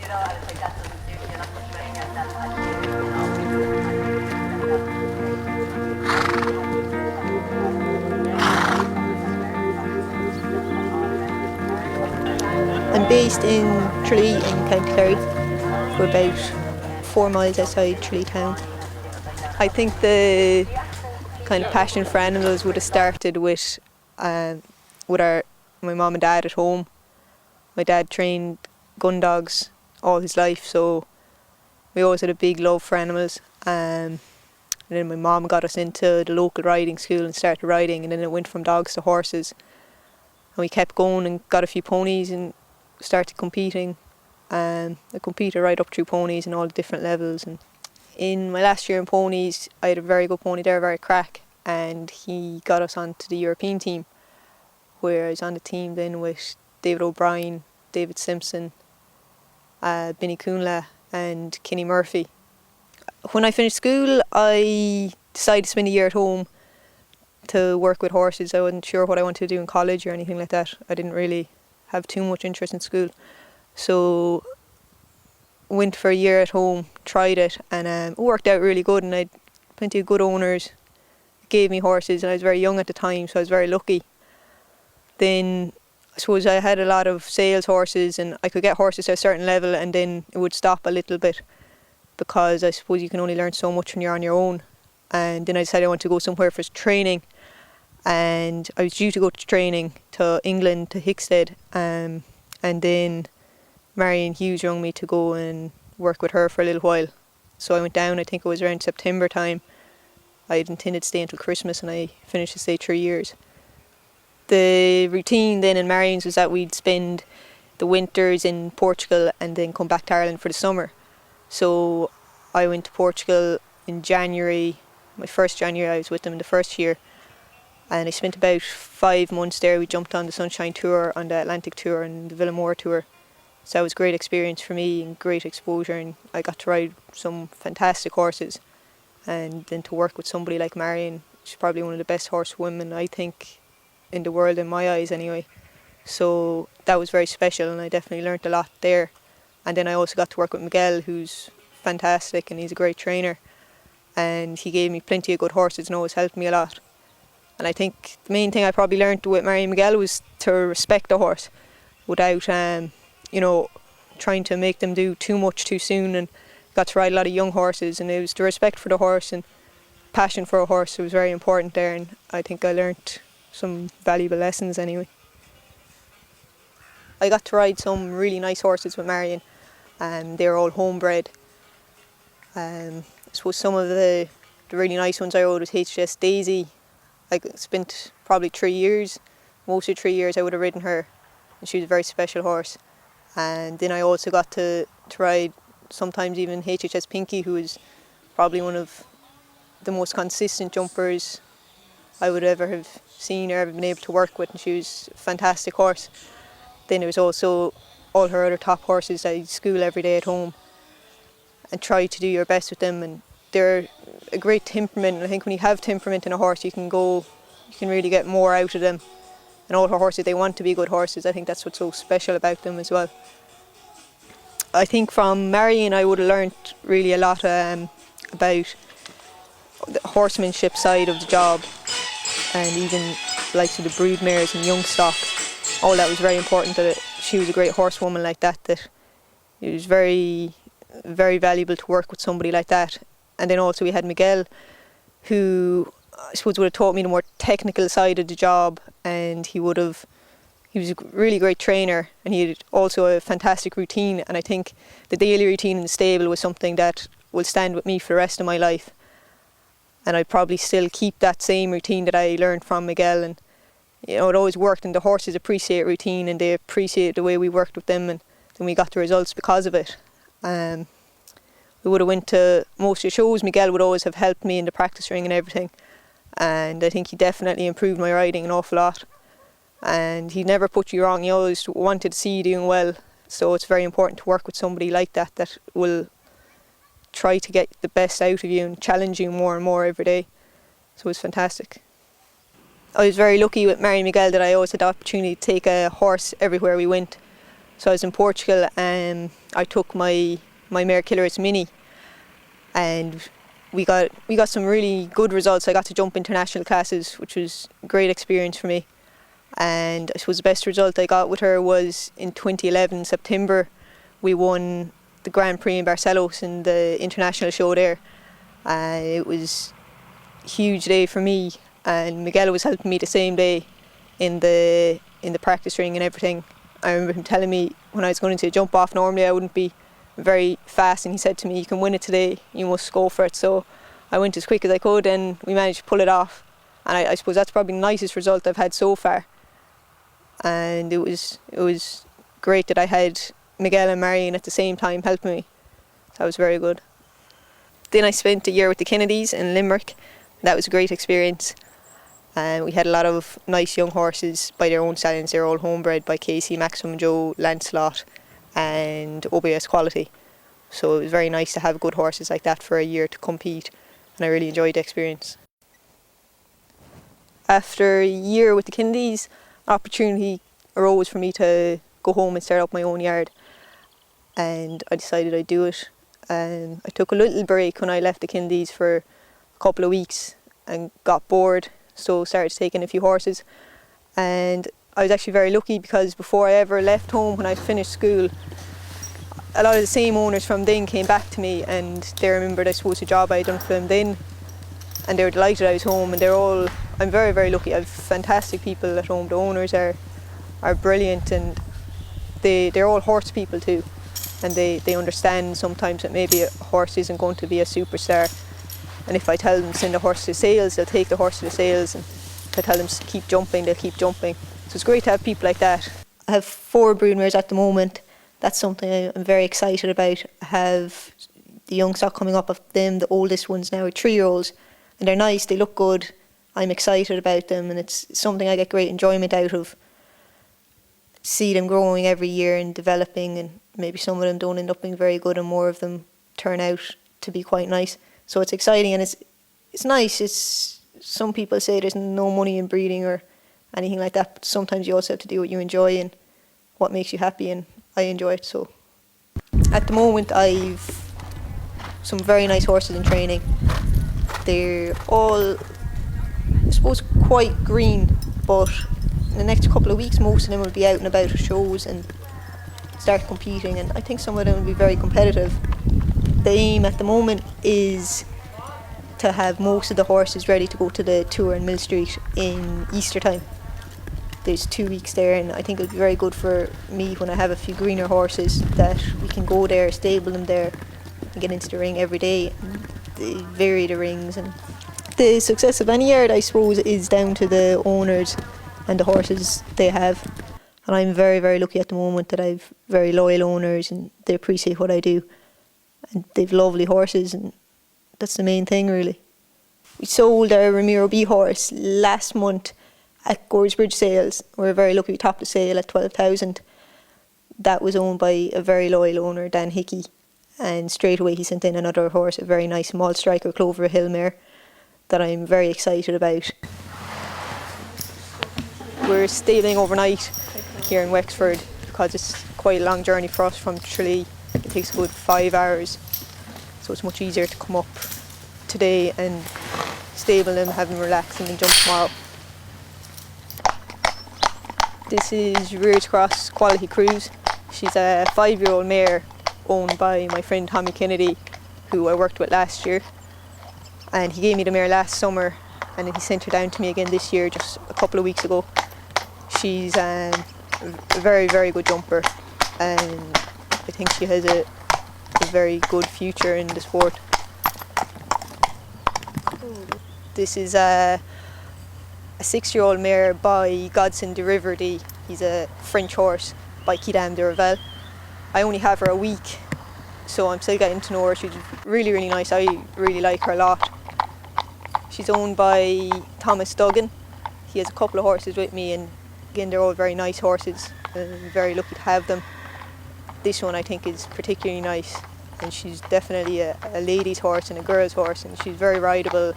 I'm based in Tralee in County Kerry. We're about 4 miles outside Tralee town. I think the kind of passion for animals would have started with my mum and dad at home. My dad trained gun dogs all his life, so we always had a big love for animals. And then my mum got us into the local riding school and started riding, and then it went from dogs to horses. And we kept going and got a few ponies and started competing. I competed right up through ponies and all the different levels. And in my last year in ponies, I had a very good pony there, very crack, and he got us onto the European team, where I was on the team then with David O'Brien, David Simpson, Benny Counihan and Kenny Murphy. When I finished school, I decided to spend a year at home to work with horses. I wasn't sure what I wanted to do in college or anything like that. I didn't really have too much interest in school. So went for a year at home, tried it, and it worked out really good, and I had plenty of good owners, gave me horses, and I was very young at the time, so I was very lucky. Then I suppose I had a lot of sales horses, and I could get horses to a certain level and then it would stop a little bit, because I suppose you can only learn so much when you're on your own. And then I decided I wanted to go somewhere for training, and I was due to go to training to England, to Hickstead, and then Marion Hughes rang me to go and work with her for a little while. So I went down, I think it was around September time. I had intended to stay until Christmas, and I finished to stay 3 years. The routine then in Marion's was that we'd spend the winters in Portugal and then come back to Ireland for the summer. So I went to Portugal in January, my first January I was with them in the first year, and I spent about 5 months there. We jumped on the Sunshine Tour, on the Atlantic Tour and the Villamore Tour. So that was a great experience for me and great exposure, and I got to ride some fantastic horses. And then to work with somebody like Marion, she's probably one of the best horsewomen I think in the world, in my eyes anyway. So that was very special, and I definitely learnt a lot there. And then I also got to work with Miguel, who's fantastic, and he's a great trainer, and he gave me plenty of good horses and always helped me a lot. And I think the main thing I probably learnt with Marion Miguel was to respect the horse without trying to make them do too much too soon, and got to ride a lot of young horses, and it was the respect for the horse and passion for a horse. It was very important there, and I think I learnt some valuable lessons anyway. I got to ride some really nice horses with Marion, and they were all homebred. I suppose some of the really nice ones I rode was HHS Daisy. I spent probably 3 years, most of 3 years I would have ridden her, and she was a very special horse. And then I also got to ride sometimes even HHS Pinky, who is probably one of the most consistent jumpers I would ever have seen or ever been able to work with, and she was a fantastic horse. Then there was also all her other top horses I school every day at home and try to do your best with them, and they're a great temperament, and I think when you have temperament in a horse you can really get more out of them. And all her horses, they want to be good horses. I think that's what's so special about them as well. I think from Marion I would have learnt really a lot about the horsemanship side of the job, and even the likes of the brood mares and young stock. All that was very important, that she was a great horsewoman like that it was very, very valuable to work with somebody like that. And then also we had Miguel, who I suppose would have taught me the more technical side of the job, and he was a really great trainer, and he had also a fantastic routine. And I think the daily routine in the stable was something that will stand with me for the rest of my life, and I probably still keep that same routine that I learned from Miguel. And it always worked, and the horses appreciate routine, and they appreciate the way we worked with them, and then we got the results because of it. We would have went to most of the shows. Miguel would always have helped me in the practice ring and everything, and I think he definitely improved my riding an awful lot. And he never put you wrong, he always wanted to see you doing well. So it's very important to work with somebody like that will try to get the best out of you and challenge you more and more every day. So it's fantastic. I was very lucky with Marion Miguel that I always had the opportunity to take a horse everywhere we went. So I was in Portugal and I took my mare Killer's Mini, and we got some really good results. I got to jump international classes, which was a great experience for me. And I suppose the best result I got with her was in 2011 September. We won the Grand Prix in Barcelos in the international show there. It was a huge day for me, and Miguel was helping me the same day in the practice ring and everything. I remember him telling me when I was going to jump off, normally I wouldn't be very fast, and he said to me, "You can win it today, you must go for it." So I went as quick as I could and we managed to pull it off. And I suppose that's probably the nicest result I've had so far. And it was great that I had Miguel and Marion at the same time helping me. That was very good. Then I spent a year with the Kennedys in Limerick. That was a great experience. We had a lot of nice young horses by their own stallions. They were all homebred by Casey, Maximum Joe, Lancelot and OBS Quality. So it was very nice to have good horses like that for a year to compete, and I really enjoyed the experience. After a year with the Kennedys, an opportunity arose for me to go home and start up my own yard, and I decided I'd do it. I took a little break when I left the Kennedys for a couple of weeks and got bored, so started taking a few horses. And I was actually very lucky because before I ever left home, when I finished school, a lot of the same owners from then came back to me, and they remembered, I suppose, the job I had done for them then, and they were delighted I was home. And I'm very, very lucky. I have fantastic people at home. The owners are brilliant, and they're all horse people too, and they understand sometimes that maybe a horse isn't going to be a superstar, and if I tell them to send a horse to sales, they'll take the horse to the sales, and if I tell them to keep jumping, they'll keep jumping. So it's great to have people like that. I have 4 broodmares at the moment. That's something I'm very excited about. I have the young stock coming up of them. The oldest ones now are 3-year-olds, and they're nice, they look good. I'm excited about them, and it's something I get great enjoyment out of. See them growing every year and developing, and maybe some of them don't end up being very good and more of them turn out to be quite nice. So it's exciting, and it's nice. Some people say there's no money in breeding or anything like that, but sometimes you also have to do what you enjoy and what makes you happy, and I enjoy it. So at the moment I've some very nice horses in training. They're all, I suppose, quite green, but in the next couple of weeks most of them will be out and about at shows and start competing, and I think some of them will be very competitive. The aim at the moment is to have most of the horses ready to go to the tour in Mill Street in Easter time. There's 2 weeks there, and I think it'll be very good for me when I have a few greener horses that we can go there, stable them there and get into the ring every day. They vary the rings, and the success of any yard, I suppose, is down to the owners and the horses they have. And I'm very, very lucky at the moment that I've very loyal owners and they appreciate what I do. And they've lovely horses, and that's the main thing really. We sold our Ramiro B horse last month at Goresbridge sales. We were very lucky, we topped the sale at 12,000. That was owned by a very loyal owner, Dan Hickey, and straight away he sent in another horse, a very nice Malt Striker Clover Hill mare that I'm very excited about. We're stabling overnight here in Wexford because it's quite a long journey for us from Tralee. It takes a good 5 hours, so it's much easier to come up today and stable them, have them relax and then jump tomorrow. This is Reared Cross Quality Cruise. She's a 5-year-old mare owned by my friend Tommy Kennedy, who I worked with last year, and he gave me the mare last summer, and then he sent her down to me again this year, just a couple of weeks ago. She's a very, very good jumper, and I think she has a very good future in the sport. This is a 6-year-old mare by Godson de Riverdy. He's a French horse by Kidam de Revel. I only have her a week, so I'm still getting to know her. She's really, really nice. I really like her a lot. She's owned by Thomas Duggan. He has a couple of horses with me, and again, they're all very nice horses, and I'm very lucky to have them. This one I think is particularly nice, and she's definitely a lady's horse and a girl's horse, and she's very rideable,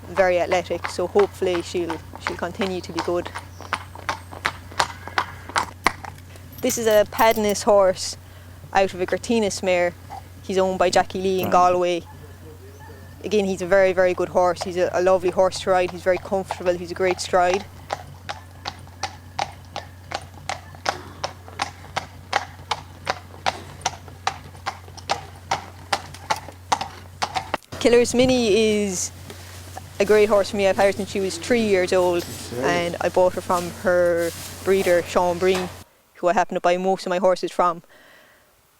very athletic, so hopefully she'll continue to be good. This is a Padness horse out of a Gertinus mare. He's owned by Jackie Lee in Galway. Again, he's a very, very good horse. He's a lovely horse to ride. He's very comfortable. He's a great stride. Killer's Mini is a great horse for me. I've had her since she was 3 years old, and I bought her from her breeder, Sean Breen, who I happen to buy most of my horses from,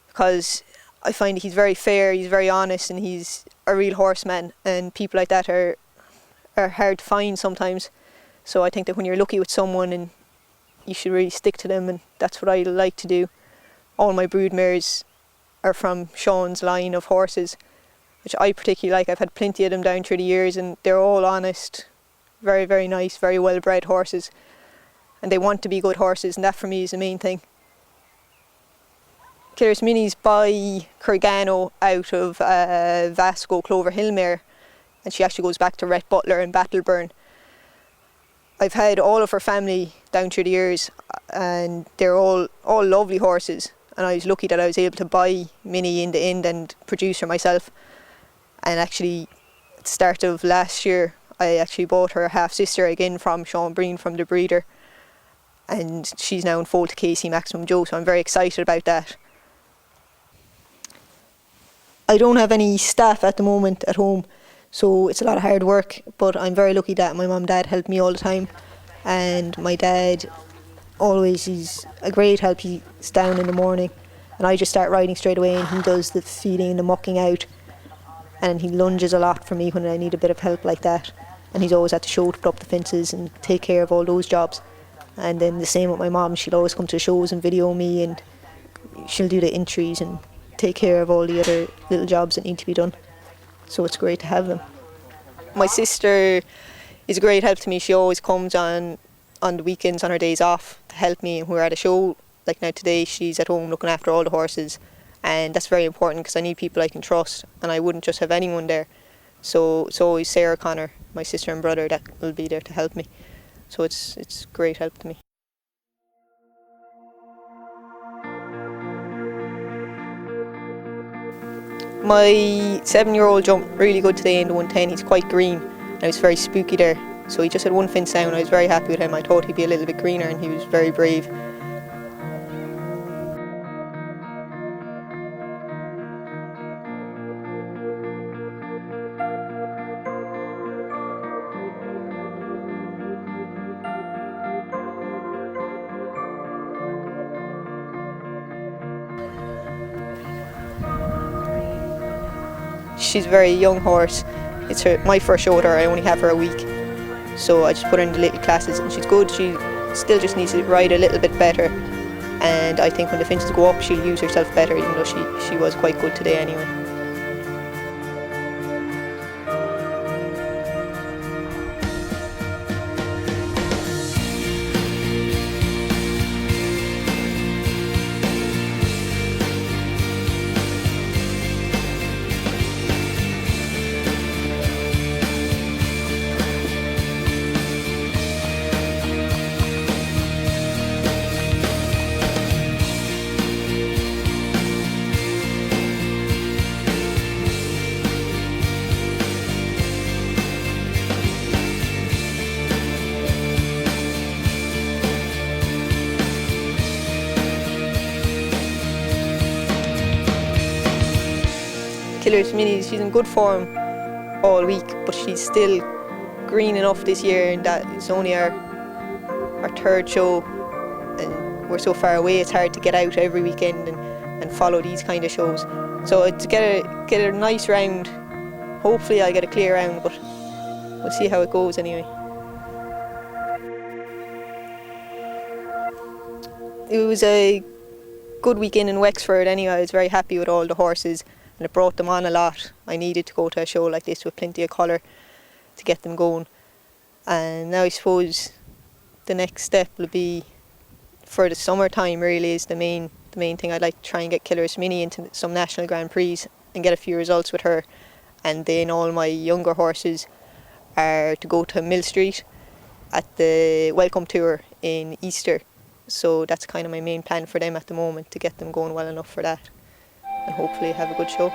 because I find he's very fair, he's very honest, and he's a real horseman, and people like that are hard to find sometimes. So I think that when you're lucky with someone, and you should really stick to them, and that's what I like to do. All my brood mares are from Sean's line of horses, which I particularly like. I've had plenty of them down through the years, and they're all honest, very, very nice, very well bred horses, and they want to be good horses, and that for me is the main thing. Killer's Mini's by Curgano out of Vasco Clover Hill mare, and she actually goes back to Rhett Butler and Battleburn. I've had all of her family down through the years, and they're all lovely horses, and I was lucky that I was able to buy Minnie in the end and produce her myself. And actually, at the start of last year, I actually bought her half-sister again from Sean Breen, from the breeder, and she's now in foal to Casey Maximum Joe, so I'm very excited about that. I don't have any staff at the moment at home, so it's a lot of hard work, but I'm very lucky that my mum and dad help me all the time, and my dad always is a great help. He's down in the morning and I just start riding straight away, and he does the feeding and the mucking out, and he lunges a lot for me when I need a bit of help like that, and he's always at the show to put up the fences and take care of all those jobs. And then the same with my mum, she'll always come to the shows and video me, and she'll do the entries and take care of all the other little jobs that need to be done. So it's great to have them. My sister is a great help to me. She always comes on the weekends, on her days off, to help me. And we're at a show, like now today, she's at home looking after all the horses, and that's very important because I need people I can trust, and I wouldn't just have anyone there. So it's always Sarah Connor, my sister and brother, that will be there to help me. So it's great help to me. My 7-year-old jumped really good today in the 110. He's quite green, and it was very spooky there. So he just had one fence down. I was very happy with him. I thought he'd be a little bit greener, and he was very brave. She's a very young horse. It's my first show with her. I only have her a week, so I just put her in the little classes, and she's good. She still just needs to ride a little bit better, and I think when the fences go up, she'll use herself better, even though she was quite good today anyway. Killer's Mini, she's in good form all week, but she's still green enough this year, and that it's only our third show, and we're so far away it's hard to get out every weekend and follow these kind of shows. So to get a nice round, hopefully I'll get a clear round, but we'll see how it goes anyway. It was a good weekend in Wexford anyway. I was very happy with all the horses, and it brought them on a lot. I needed to go to a show like this with plenty of colour to get them going. And now I suppose the next step will be for the summertime, really, is the main thing. I'd like to try and get Killer's Mini into some national Grand Prix and get a few results with her. And then all my younger horses are to go to Mill Street at the Welcome Tour in Easter So that's kind of my main plan for them at the moment, to get them going well enough for that and hopefully have a good show.